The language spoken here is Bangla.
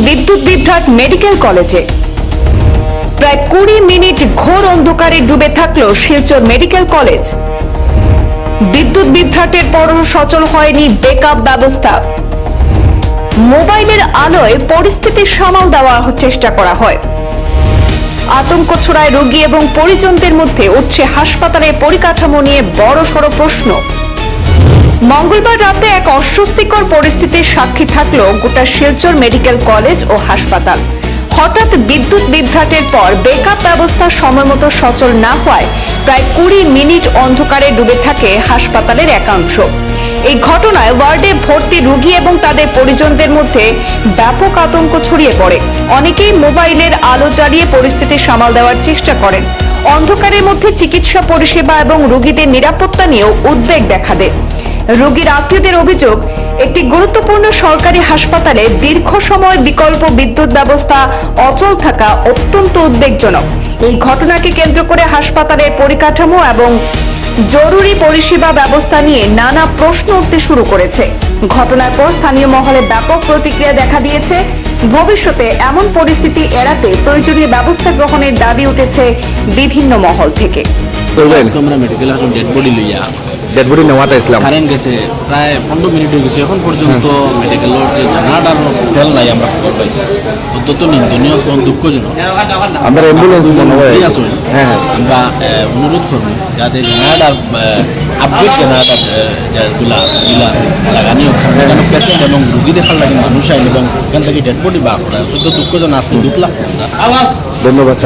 বিদ্যুৎ বিভ্রাট মেডিকেল কলেজে। প্রায় 20 মিনিট ঘোর অন্ধকারে ডুবে থাকলো শিলচর মেডিকেল কলেজ। বিদ্যুৎ বিভ্রাটের পরও সচল হয়নি ব্যাকআপ ব্যবস্থা। মোবাইলের আলোয় পরিস্থিতি সামাল দেওয়ার চেষ্টা করা হয়। আতঙ্ক ছড়ায় রোগী এবং পরিজনদের মধ্যে। উঠছে হাসপাতালের পরিকাঠামো নিয়ে বড়সড় প্রশ্ন। মঙ্গলবার রাতে এক অস্বস্তিকর পরিস্থিতির সাক্ষী থাকলো গোটা শিলচর মেডিকেল কলেজ ও হাসপাতাল। হঠাৎ বিদ্যুৎ বিভ্রাটের পর ব্যাকআপ ব্যবস্থা সময়মতো সচল না হওয়ায় প্রায় 20 মিনিট অন্ধকারে ডুবে থাকে হাসপাতালের একাংশ। এই ঘটনায় ওয়ার্ডে ভর্তি রোগী এবং তাদের পরিজনদের মধ্যে ব্যাপক আতঙ্ক ছড়িয়ে পড়ে। অনেকেই মোবাইলের আলো জ্বালিয়ে পরিস্থিতি সামাল দেওয়ার চেষ্টা করেন। অন্ধকারের মধ্যে চিকিৎসা পরিষেবা এবং রোগীদের নিরাপত্তা নিয়েও উদ্বেগ দেখা দেয়। রোগীর আত্মীয়দের অভিযোগ, একটি গুরুত্বপূর্ণ সরকারি হাসপাতালে দীর্ঘ সময় বিকল্প বিদ্যুৎ ব্যবস্থা অচল থাকা অত্যন্ত উদ্বেগজনক। এই ঘটনাকে কেন্দ্র করে হাসপাতালের পরিকাঠামো এবং জরুরি পরিষেবা ব্যবস্থা নিয়ে নানা প্রশ্ন উঠতে শুরু করেছে। ঘটনার পর স্থানীয় মহলে ব্যাপক প্রতিক্রিয়া দেখা দিয়েছে। ভবিষ্যতে এমন পরিস্থিতি এড়াতে প্রয়োজনীয় ব্যবস্থা গ্রহণের দাবি উঠেছে বিভিন্ন মহল থেকে। ডেড বডি নেওয়াতে ইসলাম কারেন্ট গেছে প্রায় 15 মিনিট হয়ে গেছে। এখন পর্যন্ত মেডিকেলের যে জানাটার তেল নাই আমরা খবর পাইছি। অত্যন্ত নিন্দনীয় এবং দুঃখজনক। আমরা অ্যাম্বুলেন্স হ্যাঁ আমরা অনুরোধ করবো যাতে জেনারেটার আপডেট জেনারেটার যেগুলো আছে এগুলা লাগানিও যেন পেশেন্ট এবং রুগী দেখার লাগে মানুষ আইন এবং এখান থেকে ডেড বডি বার করা অত্যন্ত দুঃখজনক। আজকে দুঃখ লাগছে। ধন্যবাদ।